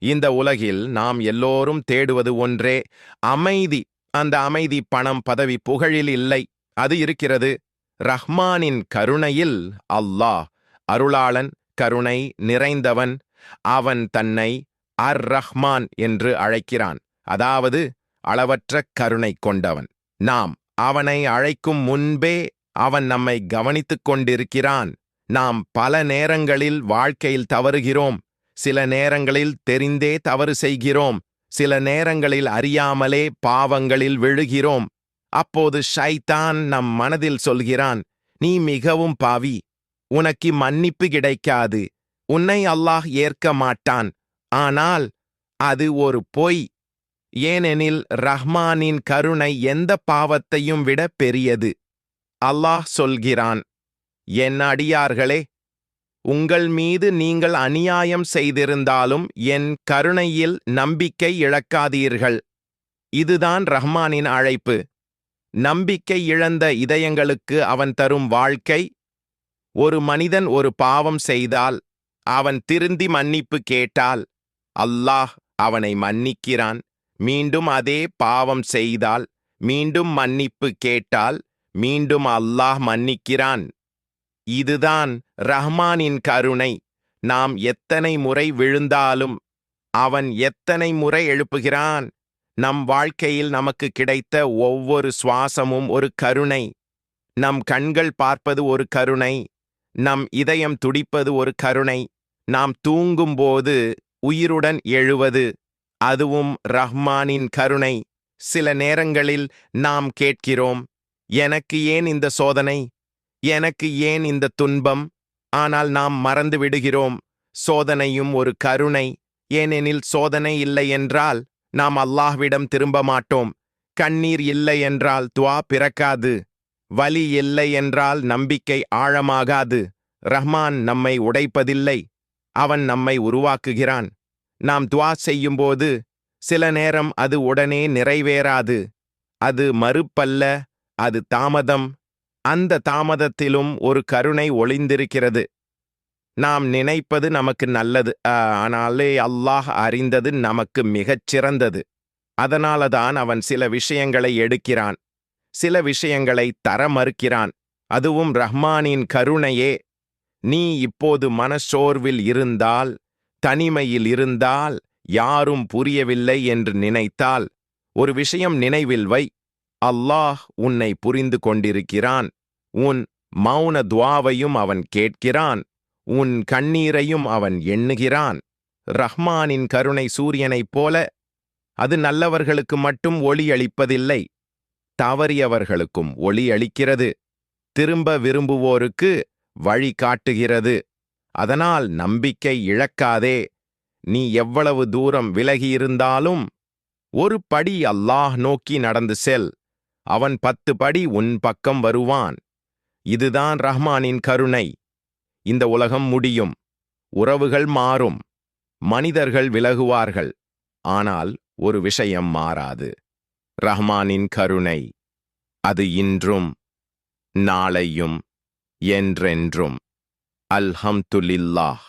இந்த உலகில் நாம் எல்லோரும் தேடுவது ஒன்றே, அமைதி. அந்த அமைதி பணம், பதவி, புகழில் இல்லை. அது இருக்கிறது ரஹ்மானின் கருணையில். அல்லாஹ் அருளாளன், கருணை நிறைந்தவன். அவன் தன்னை ரஹ்மான் என்று அழைக்கிறான், அதாவது அளவற்ற கருணை கொண்டவன். நாம் அவனை அழைக்கும் முன்பே அவன் நம்மை கவனித்துக் கொண்டிருக்கிறான். நாம் பல நேரங்களில் வாழ்க்கையில் தவறுகிறோம். சில நேரங்களில் தெரிந்தே தவறு செய்கிறோம். சில நேரங்களில் அறியாமலே பாவங்களில் விழுகிறோம். அப்போது ஷைத்தான் நம் மனதில் சொல்கிறான், நீ மிகவும் பாவி, உனக்கு மன்னிப்பு கிடைக்காது, உன்னை அல்லாஹ் ஏற்க மாட்டான். ஆனால் அது ஒரு பொய். ஏனெனில் ரஹ்மானின் கருணை எந்த பாவத்தையும் விட பெரியது. அல்லாஹ் சொல்கிறான், என் அடியார்களே, உங்கள் மீது நீங்கள் அநியாயம் செய்திருந்தாலும் என் கருணையில் நம்பிக்கை இழக்காதீர்கள். இதுதான் ரஹ்மானின் அழைப்பு. நம்பிக்கை இழந்த இதயங்களுக்கு அவன் தரும் வாழ்க்கை. ஒரு மனிதன் ஒரு பாவம் செய்தால், அவன் திருந்தி மன்னிப்பு கேட்டால், அல்லாஹ் அவனை மன்னிக்கிறான். மீண்டும் அதே பாவம் செய்தால், மீண்டும் மன்னிப்பு கேட்டால், மீண்டும் அல்லாஹ் மன்னிக்கிறான். இதுதான் ரஹ்மானின் கருணை. நாம் எத்தனை முறை விழுந்தாலும் அவன் எத்தனை முறை எழுப்புகிறான். நம் வாழ்க்கையில் நமக்கு கிடைத்த ஒவ்வொரு சுவாசமும் ஒரு கருணை. நம் கண்கள் பார்ப்பது ஒரு கருணை. நம் இதயம் துடிப்பது ஒரு கருணை. நாம் தூங்கும்போது உயிருடன் எழுவது, அதுவும் ரஹ்மானின் கருணை. சில நேரங்களில் நாம் கேட்கிறோம், எனக்கு ஏன் இந்த சோதனை, எனக்கு ஏன் இந்த துன்பம்? ஆனால் நாம் மறந்து விடுகிறோம், சோதனையும் ஒரு கருணை. ஏனெனில் சோதனை இல்லை என்றால் நாம் அல்லாஹ்விடம் திரும்ப மாட்டோம். கண்ணீர் இல்லை என்றால் துவா பிறக்காது. வலி இல்லை என்றால் நம்பிக்கை ஆழமாகாது. ரஹ்மான் நம்மை உடைப்பதில்லை, அவன் நம்மை உருவாக்குகிறான். நாம் துவா செய்யும்போது சில நேரம் அது உடனே நிறைவேறாது. அது மறுப்பல்ல, அது தாமதம். அந்த தாமதத்திலும் ஒரு கருணை ஒளிந்திருக்கிறது. நாம் நினைப்பது நமக்கு நல்லது, ஆனாலே அல்லாஹ் அறிந்தது நமக்கு மிகச் சிறந்தது. அதனால்தான் அவன் சில விஷயங்களை எடுக்கிறான், சில விஷயங்களை தர மறுக்கிறான். அதுவும் ரஹ்மானின் கருணையே. நீ இப்போது மனச்சோர்வில் இருந்தால், தனிமையில் இருந்தால், யாரும் புரியவில்லை என்று நினைத்தால், ஒரு விஷயம் நினைவில் வை, அல்லாஹ் உன்னை புரிந்து கொண்டிருக்கிறான். உன் மௌன துவாவையும் அவன் கேட்கிறான். உன் கண்ணீரையும் அவன் எண்ணுகிறான். ரஹ்மானின் கருணை சூரியனைப் போல. அது நல்லவர்களுக்கு மட்டும் ஒளி அளிப்பதில்லை, தவறியவர்களுக்கும் ஒளி அளிக்கிறது. திரும்ப விரும்புவோருக்கு வழி காட்டுகிறது. அதனால் நம்பிக்கை இழக்காதே. நீ எவ்வளவு தூரம் விலகியிருந்தாலும் ஒரு படி அல்லாஹ் நோக்கி நடந்து செல். அவன் 10 படி உன் பக்கம் வருவான். இதுதான் ரஹ்மானின் கருணை. இந்த உலகம் முடியும், உறவுகள் மாறும், மனிதர்கள் விலகுவார்கள். ஆனால் ஒரு விஷயம் மாறாது, ரஹ்மானின் கருணை. அது இன்றும், நாளையும், என்றென்றும். அல்ஹம்துலில்லாஹ்.